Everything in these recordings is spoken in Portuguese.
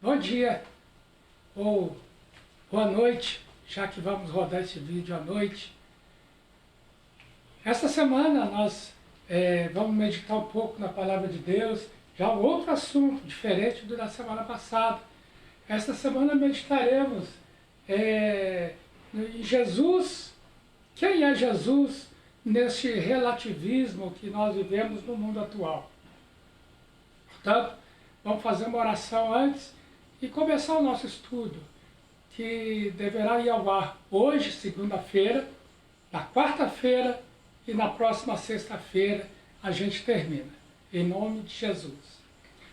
Bom dia ou boa noite, já que vamos rodar esse vídeo à noite. Esta semana nós vamos meditar um pouco na Palavra de Deus, já um outro assunto diferente do da semana passada. Esta semana meditaremos em Jesus, quem é Jesus nesse relativismo que nós vivemos no mundo atual. Portanto, vamos fazer uma oração antes e começar o nosso estudo, que deverá ir ao ar hoje, segunda-feira, na quarta-feira e na próxima sexta-feira a gente termina. Em nome de Jesus.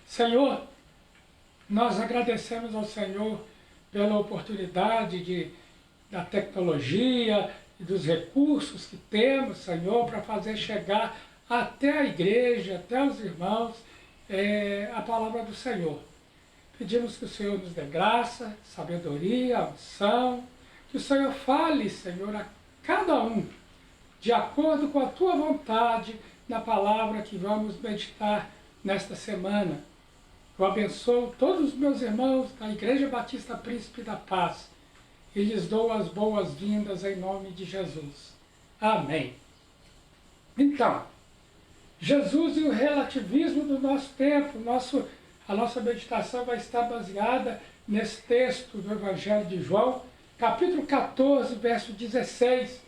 Senhor, nós agradecemos ao Senhor pela oportunidade da tecnologia e dos recursos que temos, Senhor, para fazer chegar até a igreja, até os irmãos, a palavra do Senhor. Pedimos que o Senhor nos dê graça, sabedoria, unção, que o Senhor fale, Senhor, a cada um, de acordo com a Tua vontade, na palavra que vamos meditar nesta semana. Eu abençoo todos os meus irmãos da Igreja Batista Príncipe da Paz e lhes dou as boas-vindas em nome de Jesus. Amém. Então, Jesus e o relativismo do nosso tempo, a nossa meditação vai estar baseada nesse texto do Evangelho de João, capítulo 14, verso 16,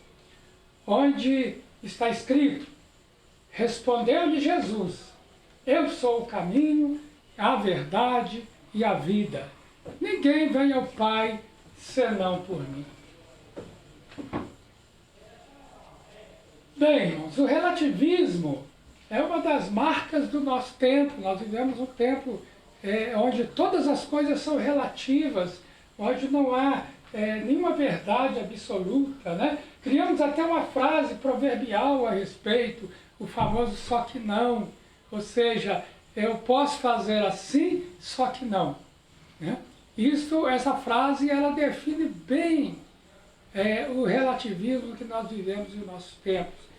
onde está escrito: respondeu-lhe Jesus, eu sou o caminho, a verdade e a vida. Ninguém vem ao Pai senão por mim. Bem, irmãos, o relativismo é uma das marcas do nosso tempo. Nós vivemos um tempo onde todas as coisas são relativas, onde não há nenhuma verdade absoluta, né? Criamos até uma frase proverbial a respeito, o famoso só que não, ou seja, eu posso fazer assim, só que não, né? Essa frase, ela define bem o relativismo que nós vivemos em nossos tempos.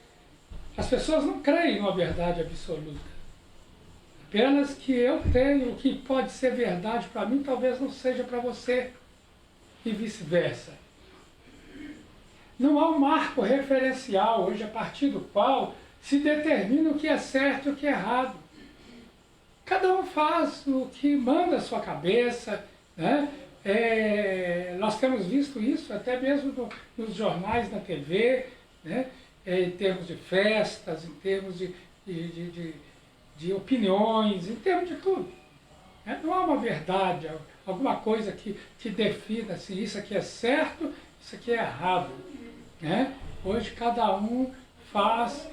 As pessoas não creem numa verdade absoluta. Apenas que eu tenho o que pode ser verdade para mim, talvez não seja para você, e vice-versa. Não há um marco referencial hoje a partir do qual se determina o que é certo e o que é errado. Cada um faz o que manda a sua cabeça, né? Nós temos visto isso até mesmo nos jornais, na TV, né? Em termos de festas, em termos de opiniões, em termos de tudo. Não há uma verdade, alguma coisa que defina se isso aqui é certo, isso aqui é errado. Né? Hoje cada um faz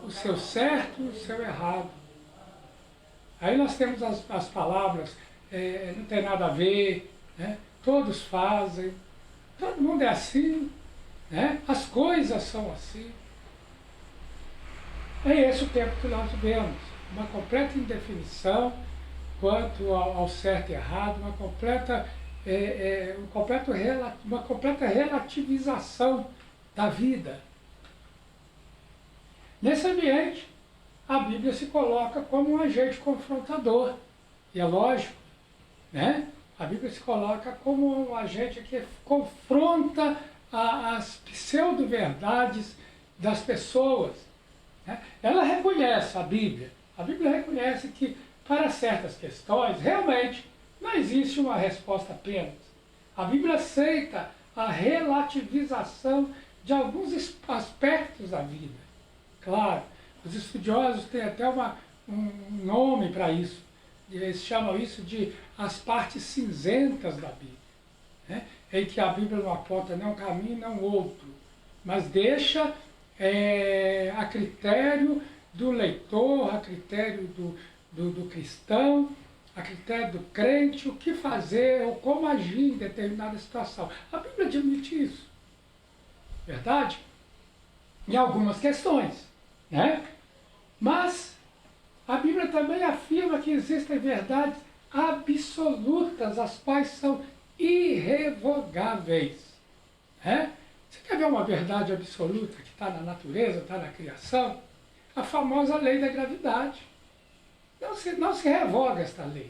o seu certo e o seu errado. Aí nós temos as palavras, não tem nada a ver, né? Todos fazem, todo mundo é assim, né? As coisas são assim. É esse o tempo que nós vivemos, uma completa indefinição quanto ao certo e errado, uma completa relativização da vida. Nesse ambiente, a Bíblia se coloca como um agente confrontador, e é lógico, né? A Bíblia se coloca como um agente que confronta as pseudo-verdades das pessoas. Né? Ela reconhece, a Bíblia reconhece que para certas questões, realmente, não existe uma resposta apenas. A Bíblia aceita a relativização de alguns aspectos da vida. Claro, os estudiosos têm até um nome para isso. Eles chamam isso de as partes cinzentas da Bíblia. Né? Em que a Bíblia não aponta nem um caminho, nem um outro. Mas deixa a critério do leitor, a critério do cristão, a critério do crente, o que fazer ou como agir em determinada situação. A Bíblia admite isso. Verdade? Em algumas questões. Né? Mas a Bíblia também afirma que existem verdades absolutas, as quais são irrevogáveis. Né? Você quer ver uma verdade absoluta que está na natureza, está na criação? A famosa lei da gravidade. Não se revoga esta lei.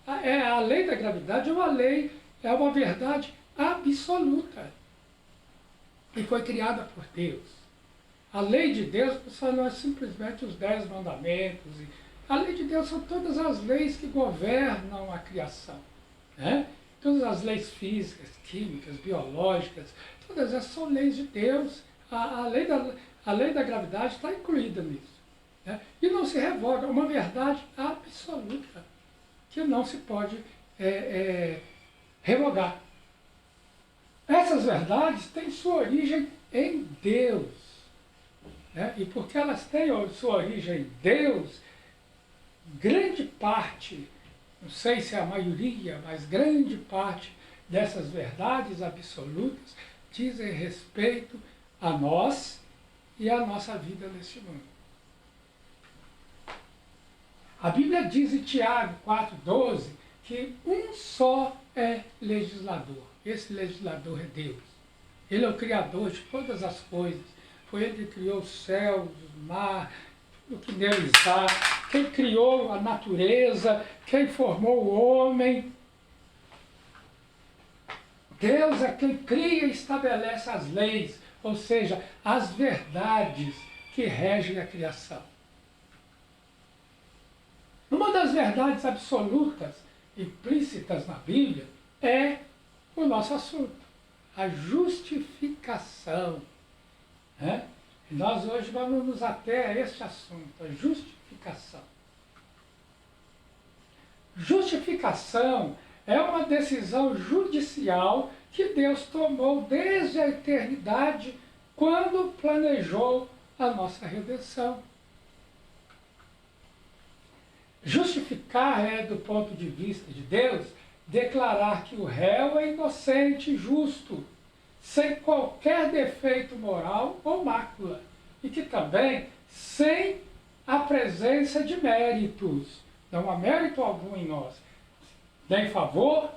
A lei da gravidade é uma verdade absoluta. E foi criada por Deus. A lei de Deus só não é simplesmente os 10 mandamentos. A lei de Deus são todas as leis que governam a criação. Né? Todas as leis físicas, químicas, biológicas, todas essas são leis de Deus. A lei da gravidade está incluída nisso. Né? E não se revoga, é uma verdade absoluta, que não se pode revogar. Essas verdades têm sua origem em Deus. Né? E porque elas têm sua origem em Deus, grande parte, não sei se é a maioria, mas grande parte dessas verdades absolutas dizem respeito a nós e à nossa vida neste mundo. A Bíblia diz em Tiago 4,12 que um só é legislador. Esse legislador é Deus. Ele é o Criador de todas as coisas. Foi Ele que criou o céu, o mar, o que neles há. Quem criou a natureza, quem formou o homem. Deus é quem cria e estabelece as leis, ou seja, as verdades que regem a criação. Uma das verdades absolutas implícitas na Bíblia é o nosso assunto, a justificação. Né? E nós hoje vamos nos ater a este assunto, a justificação. Justificação é uma decisão judicial que Deus tomou desde a eternidade, quando planejou a nossa redenção. Justificar é, do ponto de vista de Deus, declarar que o réu é inocente e justo, sem qualquer defeito moral ou mácula, e que também sem a presença de méritos. Não há mérito algum em nós, nem favor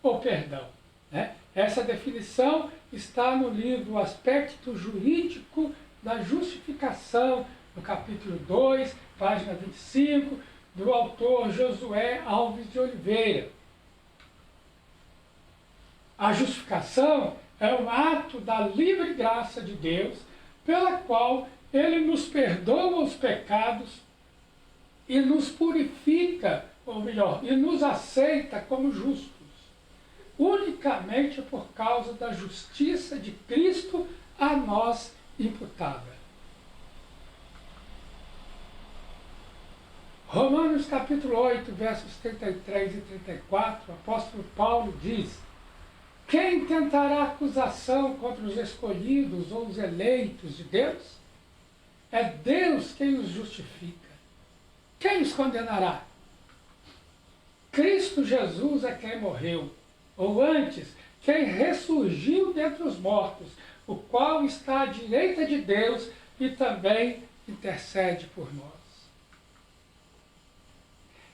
ou perdão. Né? Essa definição está no livro O Aspecto Jurídico da Justificação, no capítulo 2, página 25, do autor Josué Alves de Oliveira. A justificação é um ato da livre graça de Deus, pela qual Ele nos perdoa os pecados e nos purifica, ou melhor, e nos aceita como justos, unicamente por causa da justiça de Cristo a nós imputada. Romanos capítulo 8, versos 33 e 34, o apóstolo Paulo diz: quem tentará acusação contra os escolhidos ou os eleitos de Deus? É Deus quem os justifica. Quem os condenará? Cristo Jesus é quem morreu, ou antes, quem ressurgiu dentre os mortos, o qual está à direita de Deus e também intercede por nós.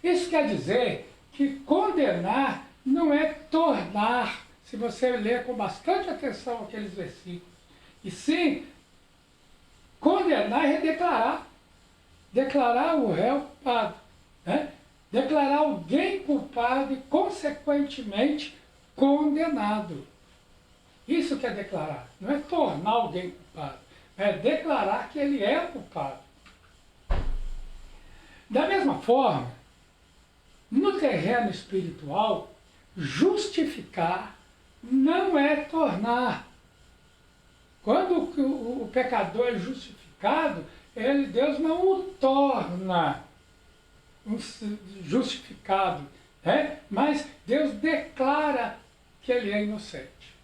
Isso quer dizer que condenar não é tornar, se você ler com bastante atenção aqueles versículos, e sim, condenar é declarar. Declarar o réu culpado. Né? Declarar alguém culpado e, consequentemente, condenado. Isso que é declarar. Não é tornar alguém culpado. É declarar que ele é culpado. Da mesma forma, no terreno espiritual, justificar não é tornar. Quando o pecador é justificado, Deus não o torna justificado, né? Mas Deus declara que ele é inocente.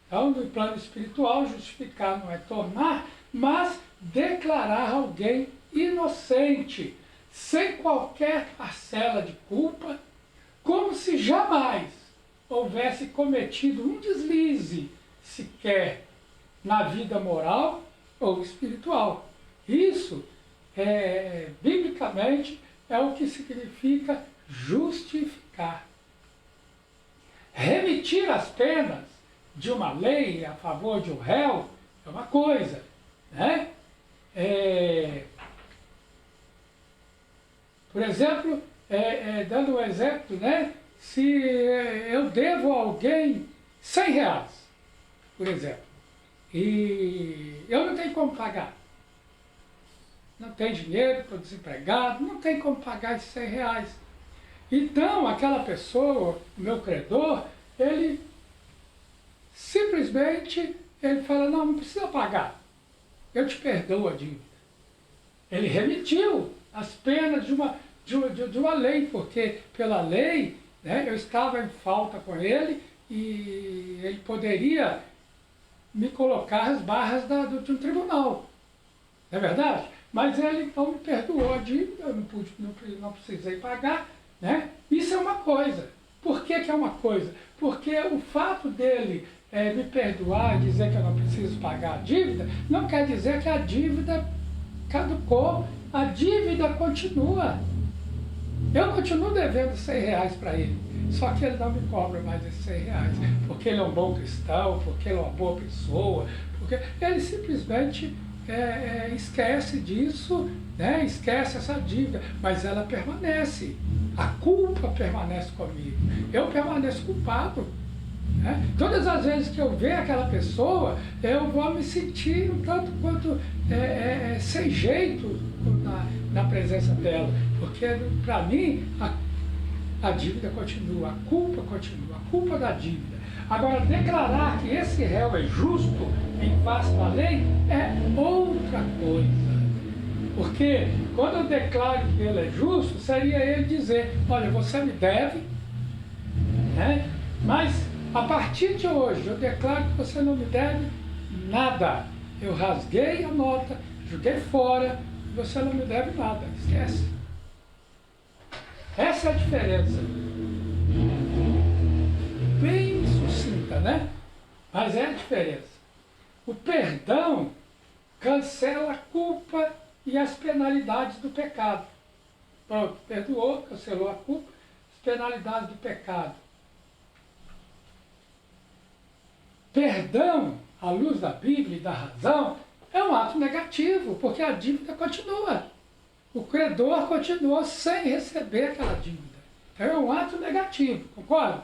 Então, no plano espiritual, justificar não é tornar, mas declarar alguém inocente, sem qualquer parcela de culpa, como se jamais houvesse cometido um deslize sequer na vida moral ou espiritual. Isso, biblicamente, é o que significa justificar. Remitir as penas de uma lei a favor de um réu é uma coisa, né? Por exemplo, dando um exemplo, né? Se eu devo a alguém R$ 100, por exemplo, e eu não tenho como pagar, não tenho dinheiro, estou desempregado, não tenho como pagar esses R$ 100. Então, aquela pessoa, o meu credor, ele simplesmente ele fala, não precisa pagar, eu te perdoo a dívida. Ele remitiu as penas de uma lei, porque pela lei, né, eu estava em falta com ele e ele poderia me colocar as barras de um tribunal. Não é verdade? Mas ele então me perdoou a dívida, eu não precisei pagar, né? Isso é uma coisa. Por que é uma coisa? Porque o fato dele me perdoar e dizer que eu não preciso pagar a dívida, não quer dizer que a dívida caducou, a dívida continua. Eu continuo devendo R$ 100 para ele, só que ele não me cobra mais esses R$ 100, porque ele é um bom cristão, porque ele é uma boa pessoa, porque ele simplesmente esquece disso, né? Esquece essa dívida, mas ela permanece, a culpa permanece comigo, eu permaneço culpado. Né? Todas as vezes que eu ver aquela pessoa, eu vou me sentir um tanto quanto sem jeito na presença dela, porque para mim a dívida continua, a culpa continua, a culpa da dívida. Agora, declarar que esse réu é justo em face da lei é outra coisa. Porque quando eu declaro que ele é justo, seria ele dizer, olha, você me deve, né? Mas a partir de hoje eu declaro que você não me deve nada. Eu rasguei a nota, joguei fora, e você não me deve nada. Esquece. Essa é a diferença. Bem sucinta, né? Mas é a diferença. O perdão cancela a culpa e as penalidades do pecado. Pronto, perdoou, cancelou a culpa, as penalidades do pecado. Perdão, à luz da Bíblia e da razão, é um ato negativo, porque a dívida continua. O credor continua sem receber aquela dívida. Então é um ato negativo, concorda?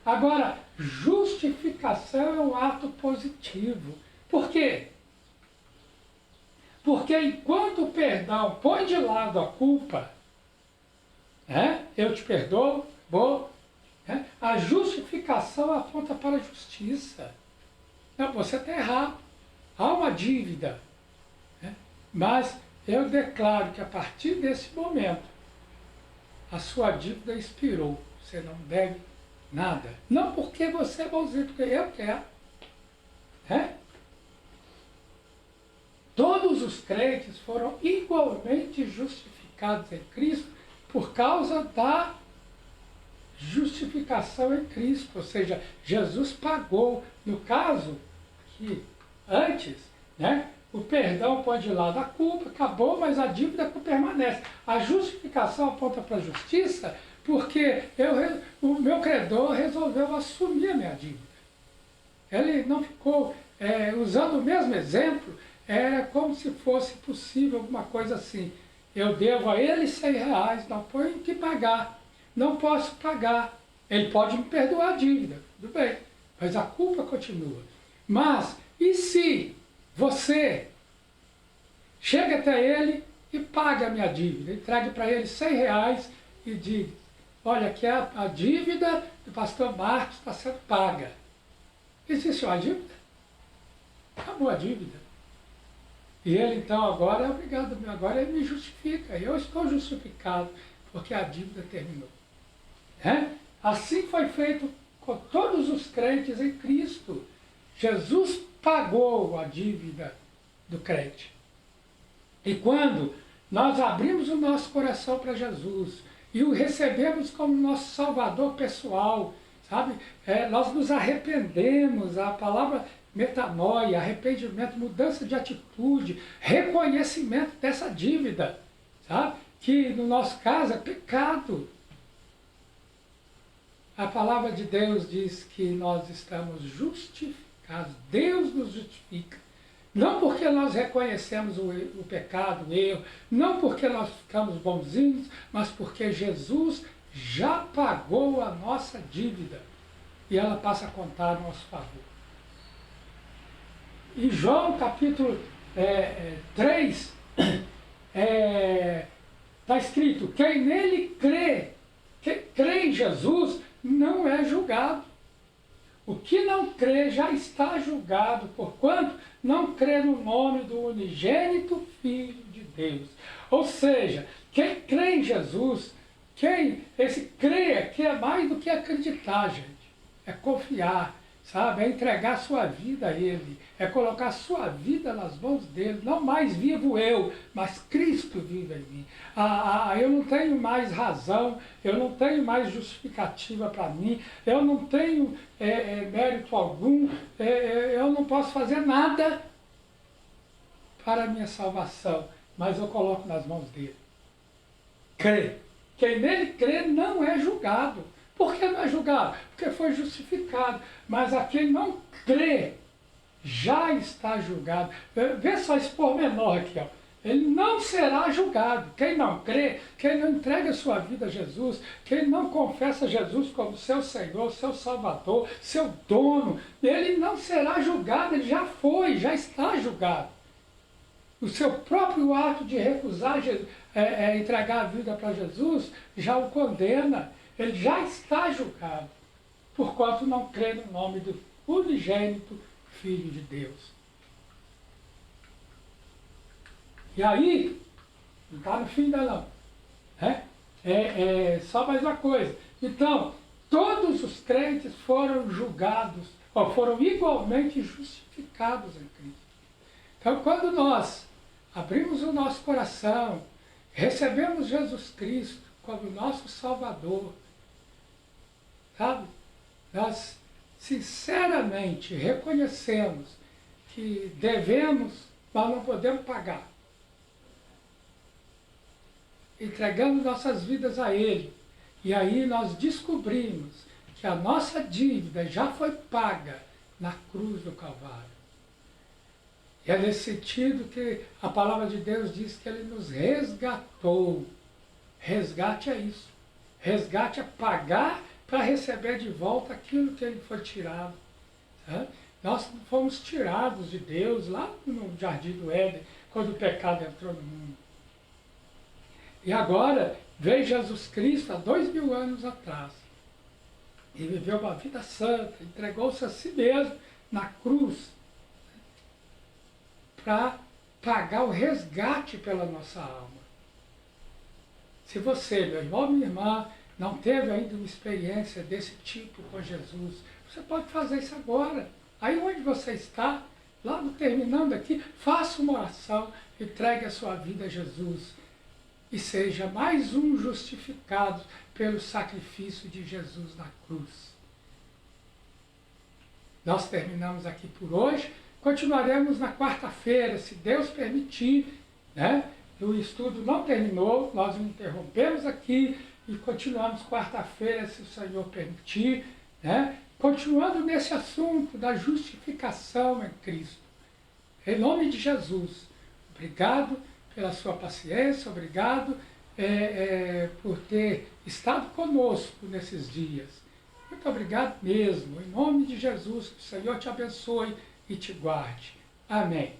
Agora, justificação é um ato positivo. Por quê? Porque enquanto o perdão põe de lado a culpa, eu te perdoo, a justificação aponta para a justiça. Não, você está errado. Há uma dívida. Mas eu declaro que a partir desse momento, a sua dívida expirou. Você não deve nada. Não porque você é bonzinho, porque eu quero. Todos os crentes foram igualmente justificados em Cristo por causa da justificação em Cristo. Ou seja, Jesus pagou. No caso, que antes, o perdão põe de lado a culpa, acabou, mas a dívida permanece. A justificação aponta para a justiça porque o meu credor resolveu assumir a minha dívida. Ele não ficou usando o mesmo exemplo, era como se fosse possível alguma coisa assim. Eu devo a ele R$ 100, não tenho que pagar, não posso pagar. Ele pode me perdoar a dívida, tudo bem, mas a culpa continua. Mas, e se você chega até ele e paga a minha dívida, entregue para ele R$ 100 e diga, olha, aqui a dívida do pastor Marcos está sendo paga. Existe uma dívida? Acabou a dívida. E ele então agora é obrigado, agora ele me justifica, eu estou justificado, porque a dívida terminou. Assim foi feito com todos os crentes em Cristo. Jesus pagou a dívida do crente. E quando nós abrimos o nosso coração para Jesus e o recebemos como nosso Salvador pessoal, sabe? Nós nos arrependemos, a palavra metanoia, arrependimento, mudança de atitude, reconhecimento dessa dívida, sabe? Que no nosso caso é pecado. A palavra de Deus diz que nós estamos justificados, Deus nos justifica Não porque nós reconhecemos o pecado, o erro, não porque nós ficamos bonzinhos, mas porque Jesus já pagou a nossa dívida e ela passa a contar a nosso favor. Em João capítulo 3, está escrito, quem nele crê, quem crê em Jesus, não é julgado. O que não crê já está julgado, porquanto não crê no nome do unigênito Filho de Deus. Ou seja, quem crê em Jesus, esse crer aqui é mais do que acreditar, gente. É confiar, sabe? É entregar sua vida a Ele. É colocar sua vida nas mãos dele. Não mais vivo eu, mas Cristo vive em mim. Eu não tenho mais razão, eu não tenho mais justificativa para mim, eu não tenho mérito algum, eu não posso fazer nada para a minha salvação, mas eu coloco nas mãos dele. Crê. Quem nele crê não é julgado. Por que não é julgado? Porque foi justificado. Mas a quem não crê, já está julgado. Vê só esse pormenor aqui, ó. Ele não será julgado. Quem não crê, quem não entrega sua vida a Jesus, quem não confessa Jesus como seu Senhor, seu Salvador, seu dono, ele não será julgado, ele já foi, já está julgado. O seu próprio ato de recusar entregar a vida para Jesus já o condena. Ele já está julgado, porquanto não crê no nome do unigênito Filho de Deus. E aí, não está no fim ainda não. Só mais uma coisa. Então, todos os crentes foram julgados, ou foram igualmente justificados em Cristo. Então, quando nós abrimos o nosso coração, recebemos Jesus Cristo como nosso Salvador, sabe? Nós sinceramente reconhecemos que devemos, mas não podemos pagar. Entregamos nossas vidas a Ele. E aí nós descobrimos que a nossa dívida já foi paga na cruz do Calvário. E é nesse sentido que a palavra de Deus diz que Ele nos resgatou. Resgate é isso. Resgate é pagar para receber de volta aquilo que ele foi tirado. Tá? Nós fomos tirados de Deus lá no Jardim do Éden, quando o pecado entrou no mundo. E agora veio Jesus Cristo há 2000 anos atrás. E viveu uma vida santa, entregou-se a si mesmo na cruz para pagar o resgate pela nossa alma. Se você, meu irmão, minha irmã, não teve ainda uma experiência desse tipo com Jesus, você pode fazer isso agora. Aí onde você está, lá no terminando aqui, faça uma oração, entregue a sua vida a Jesus e seja mais um justificado pelo sacrifício de Jesus na cruz. Nós terminamos aqui por hoje, continuaremos na quarta-feira, se Deus permitir, né? O estudo não terminou, nós o interrompemos aqui e continuamos quarta-feira, se o Senhor permitir, né? Continuando nesse assunto da justificação em Cristo. Em nome de Jesus, obrigado pela sua paciência, obrigado por ter estado conosco nesses dias. Muito obrigado mesmo. Em nome de Jesus, que o Senhor te abençoe e te guarde. Amém.